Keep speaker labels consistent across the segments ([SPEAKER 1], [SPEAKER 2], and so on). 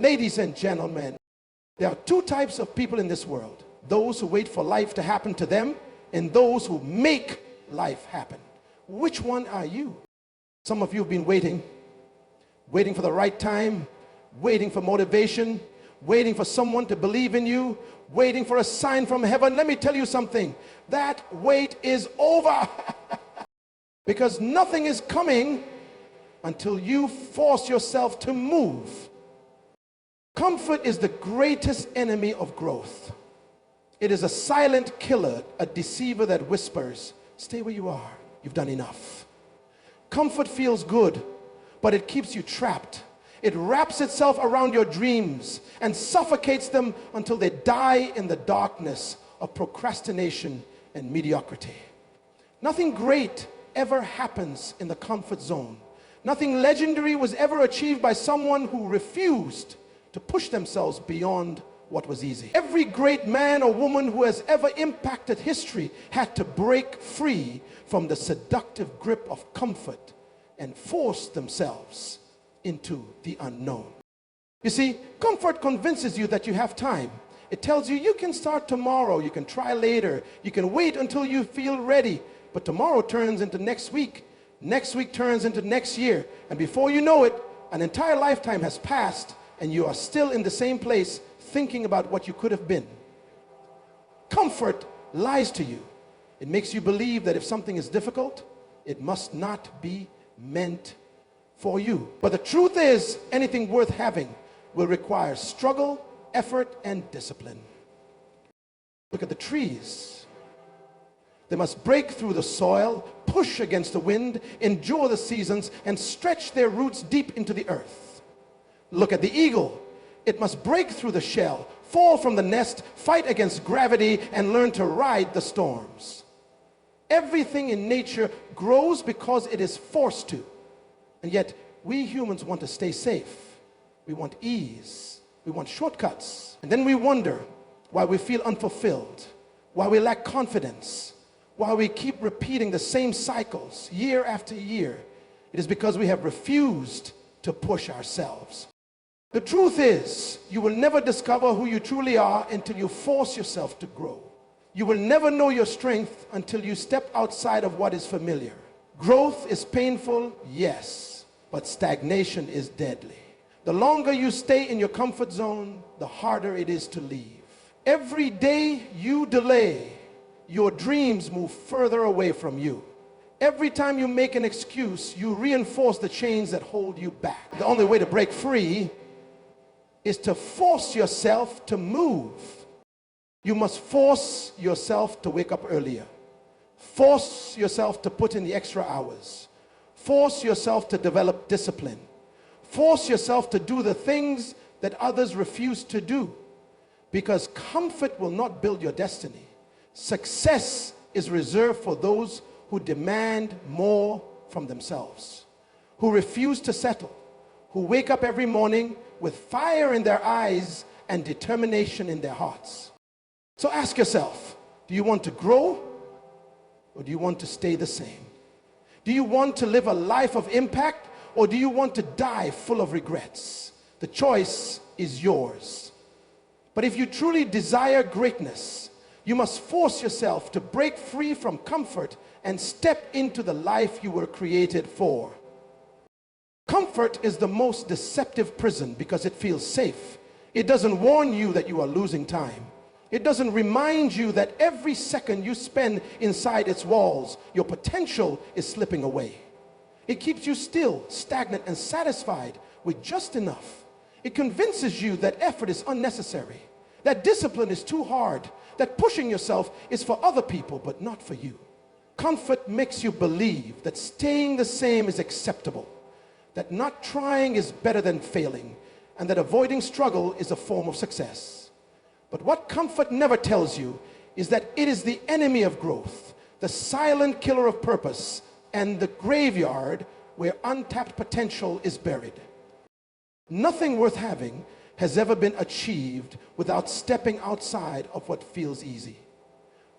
[SPEAKER 1] Ladies and gentlemen, there are two types of people in this world. Those who wait for life to happen to them and those who make life happen. Which one are you? Some of you have been waiting for the right time, waiting for motivation, waiting for someone to believe in you, waiting for a sign from heaven. Let me tell you something. That wait is over. Because nothing is coming until you force yourself to move. Comfort is the greatest enemy of growth. It is a silent killer, a deceiver that whispers, stay where you are, you've done enough. Comfort feels good, but it keeps you trapped. It wraps itself around your dreams and suffocates them until they die in the darkness of procrastination and mediocrity. Nothing great ever happens in the comfort zone. Nothing legendary was ever achieved by someone who refused to push themselves beyond what was easy. Every great man or woman who has ever impacted history had to break free from the seductive grip of comfort and force themselves into the unknown. You see, comfort convinces you that you have time. It tells you you can start tomorrow, you can try later, you can wait until you feel ready, but tomorrow turns into next week turns into next year, and before you know it, an entire lifetime has passed and you are still in the same place thinking about what you could have been. Comfort lies to you. It makes you believe that if something is difficult, it must not be meant for you. But the truth is, anything worth having will require struggle, effort, and discipline. Look at the trees. They must break through the soil, push against the wind, endure the seasons, and stretch their roots deep into the earth. Look at the eagle. It must break through the shell, fall from the nest, fight against gravity, and learn to ride the storms. Everything in nature grows because it is forced to. And yet, we humans want to stay safe. We want ease. We want shortcuts. And then we wonder why we feel unfulfilled, why we lack confidence, why we keep repeating the same cycles year after year. It is because we have refused to push ourselves. The truth is, you will never discover who you truly are until you force yourself to grow. You will never know your strength until you step outside of what is familiar. Growth is painful, yes, but stagnation is deadly. The longer you stay in your comfort zone, the harder it is to leave. Every day you delay, your dreams move further away from you. Every time you make an excuse, you reinforce the chains that hold you back. The only way to break free is to force yourself to move. You must force yourself to wake up earlier. Force yourself to put in the extra hours. Force yourself to develop discipline. Force yourself to do the things that others refuse to do. Because comfort will not build your destiny. Success is reserved for those who demand more from themselves, who refuse to settle, who wake up every morning with fire in their eyes and determination in their hearts. So ask yourself, do you want to grow or do you want to stay the same? Do you want to live a life of impact or do you want to die full of regrets? The choice is yours. But if you truly desire greatness, you must force yourself to break free from comfort and step into the life you were created for. Comfort is the most deceptive prison because it feels safe. It doesn't warn you that you are losing time. It doesn't remind you that every second you spend inside its walls, your potential is slipping away. It keeps you still, stagnant, and satisfied with just enough. It convinces you that effort is unnecessary, that discipline is too hard, that pushing yourself is for other people but not for you. Comfort makes you believe that staying the same is acceptable, that not trying is better than failing, and that avoiding struggle is a form of success. But what comfort never tells you is that it is the enemy of growth, the silent killer of purpose, and the graveyard where untapped potential is buried. Nothing worth having has ever been achieved without stepping outside of what feels easy.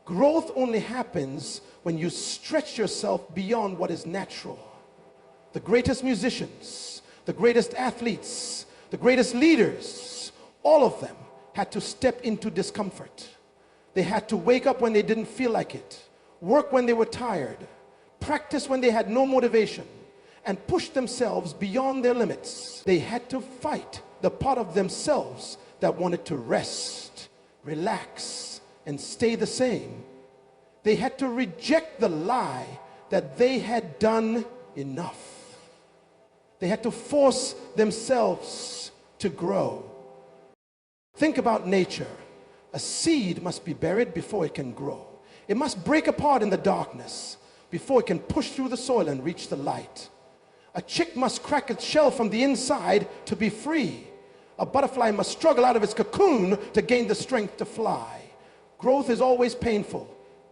[SPEAKER 1] Growth only happens when you stretch yourself beyond what is natural. The greatest musicians, the greatest athletes, The greatest leaders, all of them, had to step into discomfort. They had to wake up when they didn't feel like it, work when they were tired, practice when they had no motivation, and push themselves beyond their limits. They had to fight the part of themselves that wanted to rest, relax, and stay the same. They had to reject the lie that they had done enough. They had to force themselves to grow. Think about nature. A seed must be buried before it can grow. It must break apart in the darkness before it can push through the soil and reach the light. A chick must crack its shell from the inside to be free. A butterfly must struggle out of its cocoon to gain the strength to fly. Growth is always painful.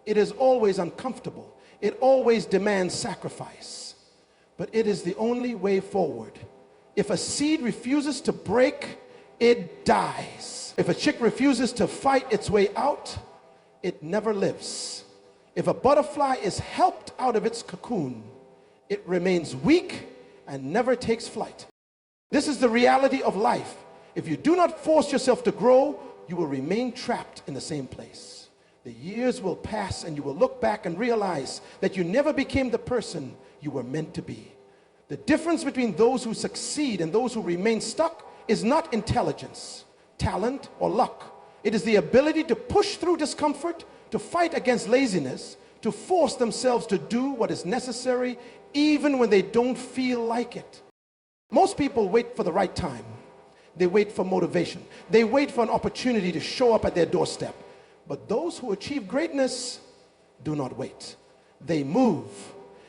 [SPEAKER 1] It is always uncomfortable. It always demands sacrifice. But it is the only way forward. If a seed refuses to break, it dies. If a chick refuses to fight its way out, it never lives. If a butterfly is helped out of its cocoon, it remains weak and never takes flight. This is the reality of life. If you do not force yourself to grow, you will remain trapped in the same place. The years will pass and you will look back and realize that you never became the person you were meant to be. The difference between those who succeed and those who remain stuck is not intelligence, talent, or luck. It is the ability to push through discomfort, to fight against laziness, to force themselves to do what is necessary even when they don't feel like it. Most people wait for the right time. They wait for motivation. They wait for an opportunity to show up at their doorstep. But those who achieve greatness do not wait. They move,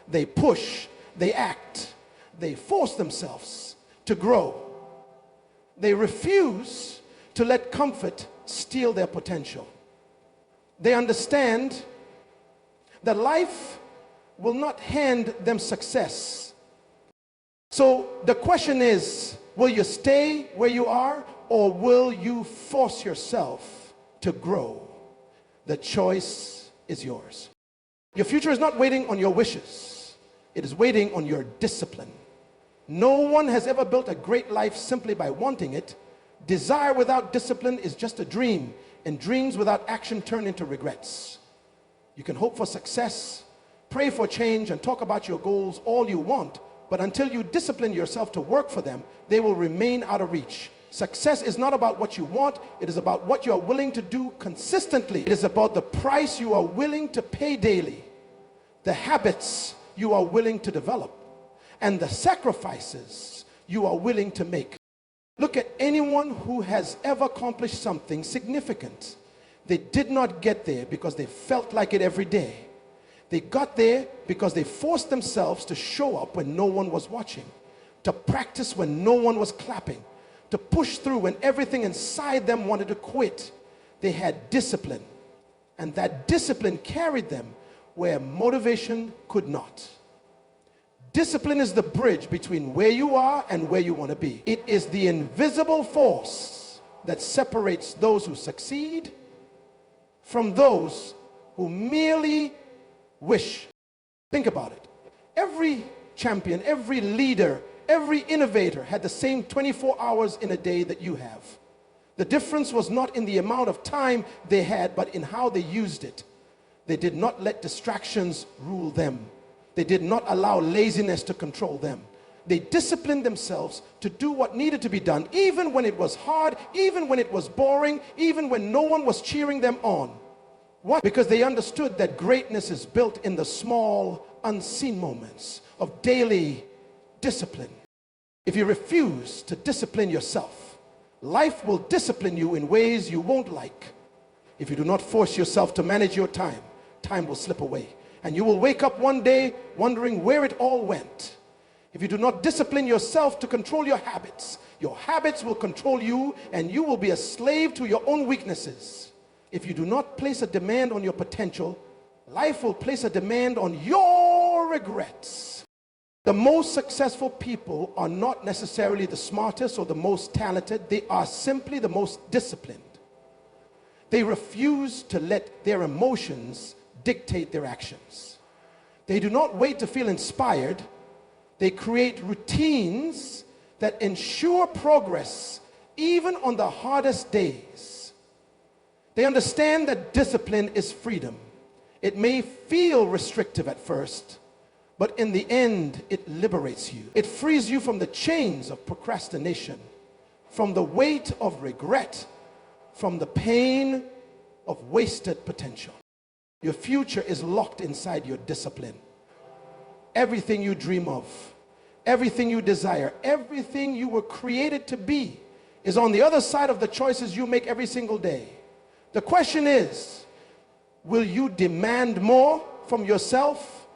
[SPEAKER 1] they push, they act, they force themselves to grow. They refuse to let comfort steal their potential. They understand that life will not hand them success. So the question is, will you stay where you are, or will you force yourself to grow? The choice is yours. Your future is not waiting on your wishes. It is waiting on your discipline. No one has ever built a great life simply by wanting it. Desire without discipline is just a dream, and dreams without action turn into regrets. You can hope for success, pray for change, and talk about your goals all you want, but until you discipline yourself to work for them, they will remain out of reach. Success is not about what you want, it is about what you are willing to do consistently. It is about the price you are willing to pay daily, the habits you are willing to develop, and the sacrifices you are willing to make. Look at anyone who has ever accomplished something significant. They did not get there because they felt like it every day. They got there because they forced themselves to show up when no one was watching, to practice when no one was clapping, to push through when everything inside them wanted to quit. They had discipline, and that discipline carried them where motivation could not. Discipline is the bridge between where you are and where you want to be. It is the invisible force that separates those who succeed from those who merely wish. Think about it. Every champion, every leader, every innovator had the same 24 hours in a day that you have. The difference was not in the amount of time they had, but in how they used it. They did not let distractions rule them. They did not allow laziness to control them. They disciplined themselves to do what needed to be done, even when it was hard, even when it was boring, even when no one was cheering them on. Why? Because they understood that greatness is built in the small, unseen moments of daily discipline. If you refuse to discipline yourself, life will discipline you in ways you won't like. If you do not force yourself to manage your time, time will slip away. And you will wake up one day wondering where it all went. If you do not discipline yourself to control your habits will control you, and you will be a slave to your own weaknesses. If you do not place a demand on your potential, life will place a demand on your regrets. The most successful people are not necessarily the smartest or the most talented. They are simply the most disciplined. They refuse to let their emotions dictate their actions. They do not wait to feel inspired. They create routines that ensure progress even on the hardest days. They understand that discipline is freedom. It may feel restrictive at first, but in the end, it liberates you. It frees you from the chains of procrastination, from the weight of regret, from the pain of wasted potential. Your future is locked inside your discipline. Everything you dream of, everything you desire, everything you were created to be is on the other side of the choices you make every single day. The question is, will you demand more from yourself,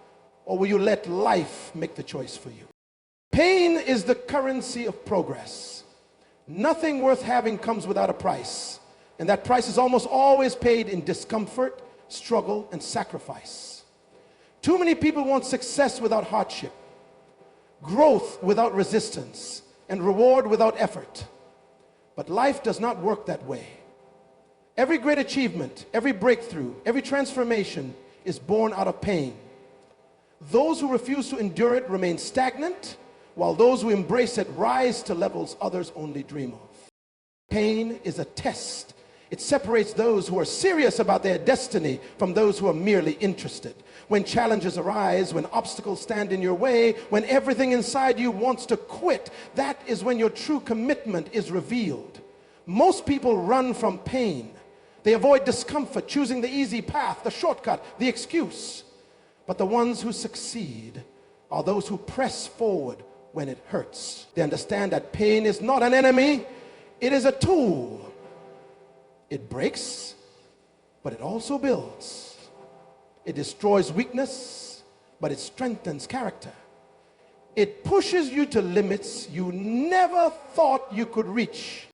[SPEAKER 1] or will you let life make the choice for you? Pain is the currency of progress. Nothing worth having comes without a price, and that price is almost always paid in discomfort, struggle, and sacrifice. Too many people want success without hardship, growth without resistance, and reward without effort. But life does not work that way. Every great achievement, every breakthrough, every transformation is born out of pain. Those who refuse to endure it remain stagnant, while those who embrace it rise to levels others only dream of. Pain is a test. It separates those who are serious about their destiny from those who are merely interested. When challenges arise, when obstacles stand in your way, when everything inside you wants to quit, that is when your true commitment is revealed. Most people run from pain. They avoid discomfort, choosing the easy path, the shortcut, the excuse. But the ones who succeed are those who press forward when it hurts. They understand that pain is not an enemy, it is a tool. It breaks, but it also builds. It destroys weakness, but it strengthens character. It pushes you to limits you never thought you could reach.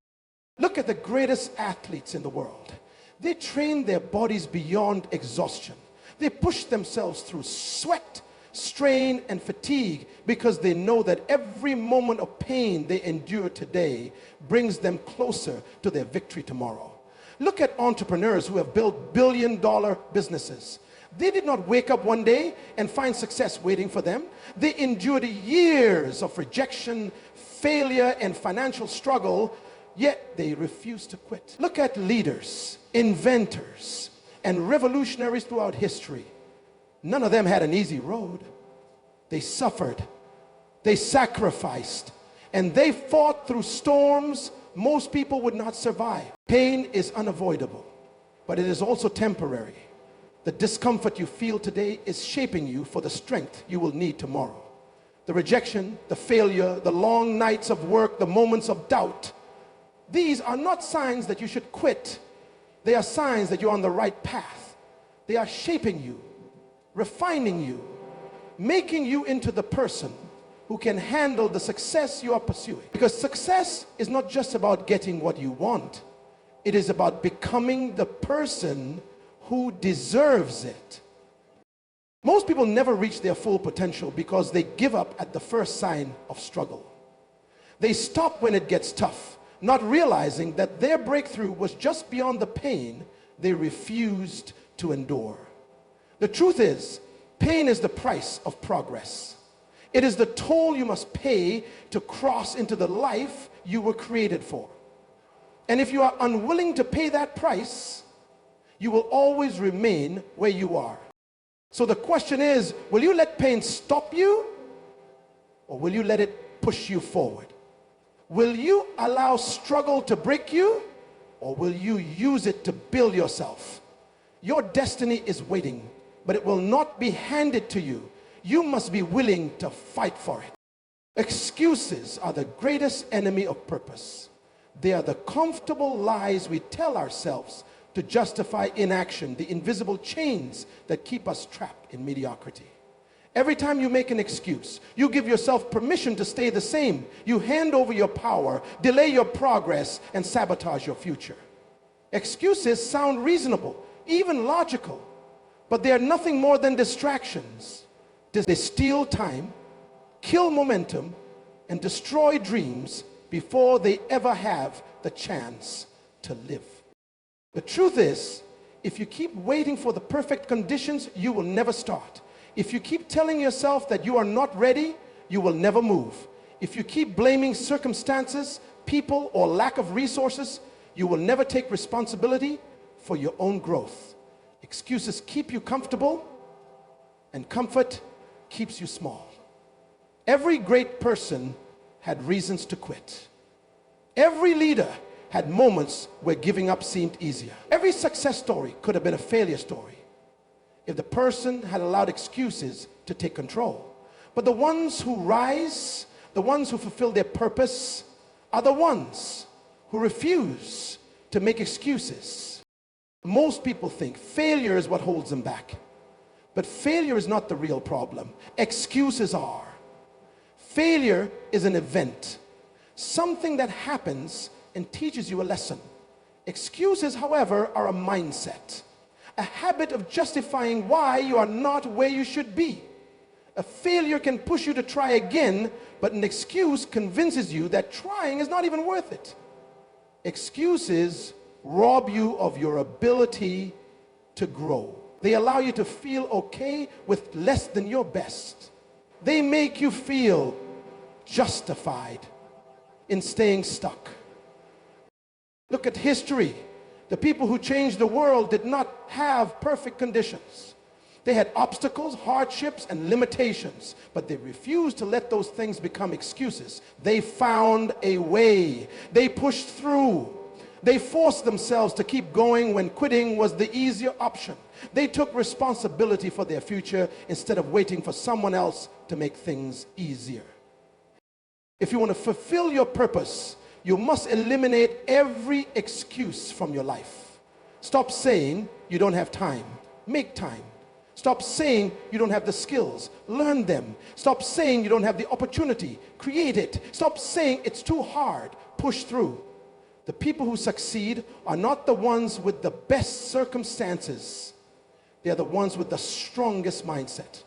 [SPEAKER 1] Look at the greatest athletes in the world. They train their bodies beyond exhaustion. They push themselves through sweat, strain, and fatigue because they know that every moment of pain they endure today brings them closer to their victory tomorrow. Look at entrepreneurs who have built billion-dollar businesses. They did not wake up one day and find success waiting for them. They endured years of rejection, failure, and financial struggle, yet they refused to quit. Look at leaders, inventors, and revolutionaries throughout history. None of them had an easy road. They suffered, they sacrificed, and they fought through storms most people would not survive. Pain is unavoidable, but it is also temporary. The discomfort you feel today is shaping you for the strength you will need tomorrow. The rejection, the failure, the long nights of work, the moments of doubt, these are not signs that you should quit. They are signs that you're on the right path. They are shaping you, refining you, making you into the person who can handle the success you are pursuing. Because success is not just about getting what you want. It is about becoming the person who deserves it. Most people never reach their full potential because they give up at the first sign of struggle. They stop when it gets tough, not realizing that their breakthrough was just beyond the pain they refused to endure. The truth is, pain is the price of progress. It is the toll you must pay to cross into the life you were created for. And if you are unwilling to pay that price, you will always remain where you are. So the question is, will you let pain stop you, or will you let it push you forward? Will you allow struggle to break you, or will you use it to build yourself? Your destiny is waiting, but it will not be handed to you. You must be willing to fight for it. Excuses are the greatest enemy of purpose. They are the comfortable lies we tell ourselves to justify inaction, the invisible chains that keep us trapped in mediocrity. Every time you make an excuse, you give yourself permission to stay the same. You hand over your power, delay your progress, and sabotage your future. Excuses sound reasonable, even logical, but they are nothing more than distractions. They steal time, kill momentum, and destroy dreams before they ever have the chance to live. The truth is, if you keep waiting for the perfect conditions, you will never start. If you keep telling yourself that you are not ready, you will never move. If you keep blaming circumstances, people, or lack of resources, you will never take responsibility for your own growth. Excuses keep you comfortable, and comfort keeps you small. Every great person had reasons to quit. Every leader had moments where giving up seemed easier. Every success story could have been a failure story if the person had allowed excuses to take control. But the ones who rise, the ones who fulfill their purpose, are the ones who refuse to make excuses. Most people think failure is what holds them back. But failure is not the real problem. Excuses are. Failure is an event, something that happens and teaches you a lesson. Excuses, however, are a mindset, a habit of justifying why you are not where you should be. A failure can push you to try again, but an excuse convinces you that trying is not even worth it. Excuses rob you of your ability to grow. They allow you to feel okay with less than your best. They make you feel justified in staying stuck. Look at history. The people who changed the world did not have perfect conditions. They had obstacles, hardships, and limitations, but they refused to let those things become excuses. They found a way. They pushed through. They forced themselves to keep going when quitting was the easier option. They took responsibility for their future instead of waiting for someone else to make things easier. If you want to fulfill your purpose, you must eliminate every excuse from your life. Stop saying you don't have time. Make time. Stop saying you don't have the skills. Learn them. Stop saying you don't have the opportunity. Create it. Stop saying it's too hard. Push through. The people who succeed are not the ones with the best circumstances. They are the ones with the strongest mindset.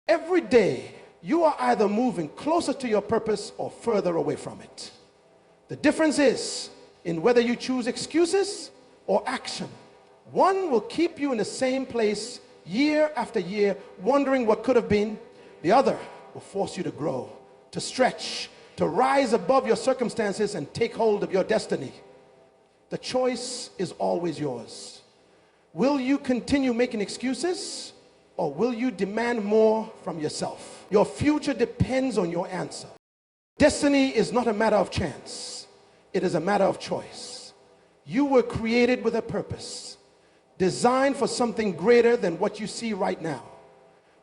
[SPEAKER 1] Every day, you are either moving closer to your purpose or further away from it. The difference is in whether you choose excuses or action. One will keep you in the same place year after year, wondering what could have been. The other will force you to grow, to stretch, to rise above your circumstances and take hold of your destiny. The choice is always yours. Will you continue making excuses, or will you demand more from yourself? Your future depends on your answer. Destiny is not a matter of chance. It is a matter of choice. You were created with a purpose, designed for something greater than what you see right now.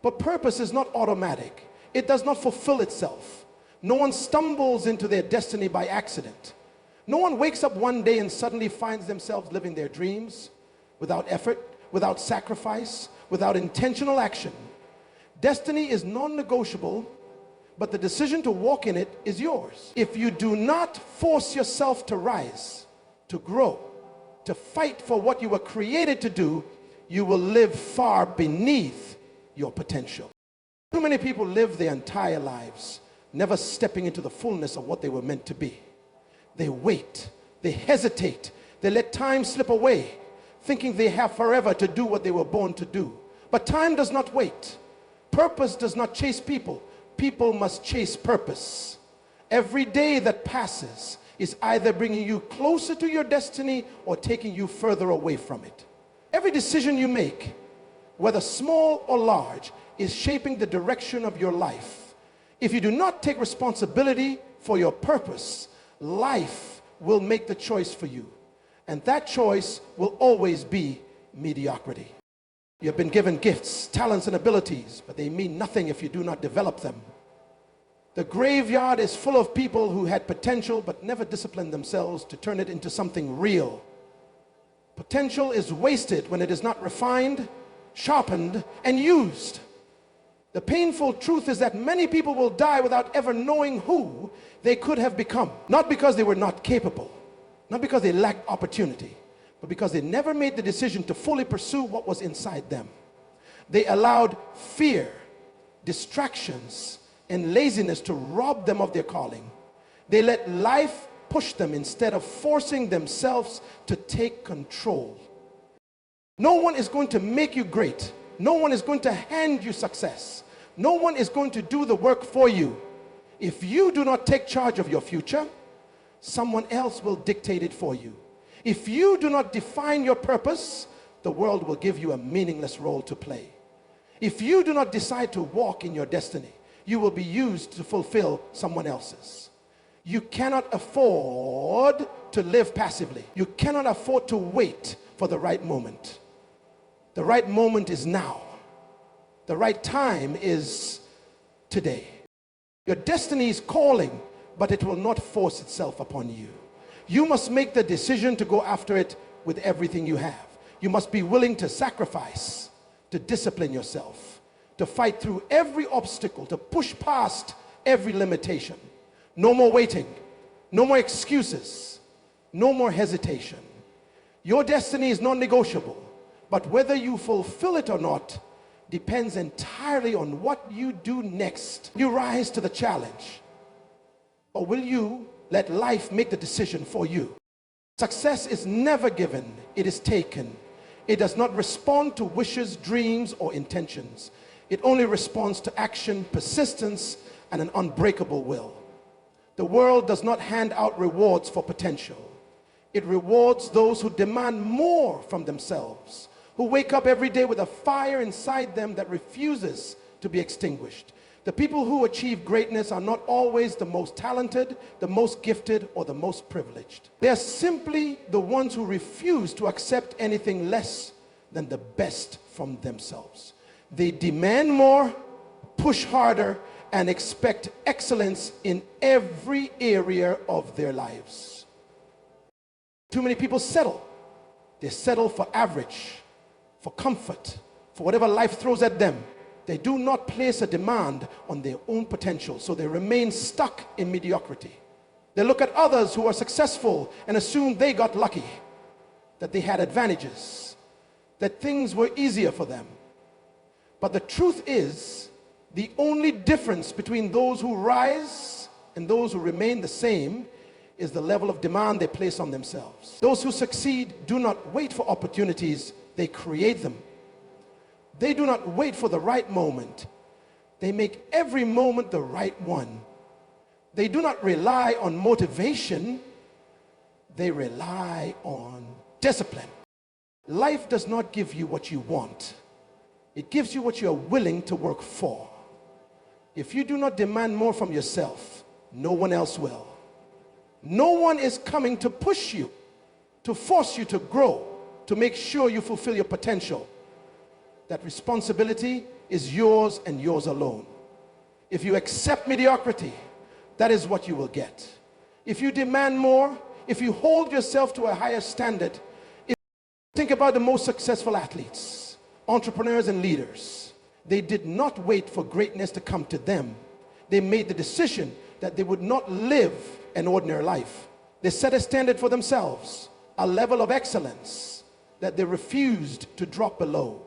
[SPEAKER 1] But purpose is not automatic. It does not fulfill itself. No one stumbles into their destiny by accident. No one wakes up one day and suddenly finds themselves living their dreams without effort, without sacrifice, without intentional action. Destiny is non-negotiable, but the decision to walk in it is yours. If you do not force yourself to rise, to grow, to fight for what you were created to do, you will live far beneath your potential. Too many people live their entire lives never stepping into the fullness of what they were meant to be. They wait, they hesitate, they let time slip away, thinking they have forever to do what they were born to do. But time does not wait. Purpose does not chase people. People must chase purpose. Every day that passes is either bringing you closer to your destiny or taking you further away from it. Every decision you make, whether small or large, is shaping the direction of your life. If you do not take responsibility for your purpose, life will make the choice for you. And that choice will always be mediocrity. You've been given gifts, talents, and abilities, but they mean nothing if you do not develop them. The graveyard is full of people who had potential but never disciplined themselves to turn it into something real. Potential is wasted when it is not refined, sharpened, and used. The painful truth is that many people will die without ever knowing who they could have become. Not because they were not capable, not because they lacked opportunity, but because they never made the decision to fully pursue what was inside them. They allowed fear, distractions, and laziness to rob them of their calling. They let life push them instead of forcing themselves to take control. No one is going to make you great. No one is going to hand you success. No one is going to do the work for you. If you do not take charge of your future, someone else will dictate it for you. If you do not define your purpose, the world will give you a meaningless role to play. If you do not decide to walk in your destiny, you will be used to fulfill someone else's. You cannot afford to live passively. You cannot afford to wait for the right moment. The right moment is now. The right time is today. Your destiny is calling, but it will not force itself upon you. You must make the decision to go after it with everything you have. You must be willing to sacrifice, to discipline yourself, to fight through every obstacle, to push past every limitation. No more waiting, no more excuses, no more hesitation. Your destiny is non-negotiable, but whether you fulfill it or not depends entirely on what you do next. You rise to the challenge, or will you let life make the decision for you? Success is never given, it is taken. It does not respond to wishes, dreams, or intentions. It only responds to action, persistence, and an unbreakable will. The world does not hand out rewards for potential. It rewards those who demand more from themselves, who wake up every day with a fire inside them that refuses to be extinguished. The people who achieve greatness are not always the most talented, the most gifted, or the most privileged. They are simply the ones who refuse to accept anything less than the best from themselves. They demand more, push harder, and expect excellence in every area of their lives. Too many people settle. They settle for average, for comfort, for whatever life throws at them. They do not place a demand on their own potential, so they remain stuck in mediocrity. They look at others who are successful and assume they got lucky, that they had advantages, that things were easier for them. But the truth is, the only difference between those who rise and those who remain the same is the level of demand they place on themselves. Those who succeed do not wait for opportunities, they create them. They do not wait for the right moment. They make every moment the right one. They do not rely on motivation. They rely on discipline. Life does not give you what you want. It gives you what you are willing to work for. If you do not demand more from yourself, no one else will. No one is coming to push you, to force you to grow, to make sure you fulfill your potential. That responsibility is yours and yours alone. If you accept mediocrity, that is what you will get. If you demand more, if you hold yourself to a higher standard, think about the most successful athletes, entrepreneurs and leaders. They did not wait for greatness to come to them. They made the decision that they would not live an ordinary life. They set a standard for themselves, a level of excellence that they refused to drop below.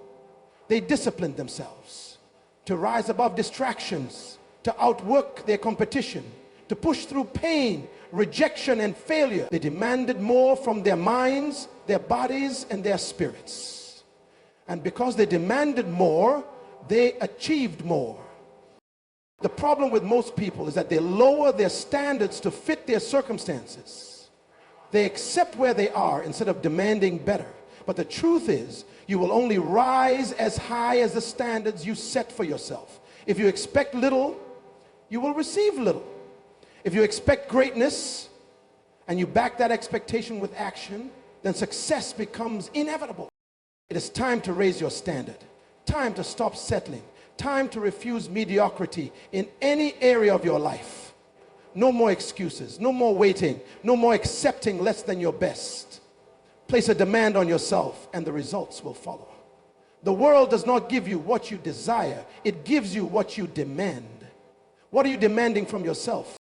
[SPEAKER 1] They disciplined themselves to rise above distractions, to outwork their competition, to push through pain, rejection, and failure. They demanded more from their minds, their bodies, and their spirits. And because they demanded more, they achieved more. The problem with most people is that they lower their standards to fit their circumstances. They accept where they are instead of demanding better. But the truth is, you will only rise as high as the standards you set for yourself. If you expect little, you will receive little. If you expect greatness and you back that expectation with action, then success becomes inevitable. It is time to raise your standard. Time to stop settling. Time to refuse mediocrity in any area of your life. No more excuses, no more waiting, no more accepting less than your best. Place a demand on yourself and the results will follow. The world does not give you what you desire, it gives you what you demand. What are you demanding from yourself?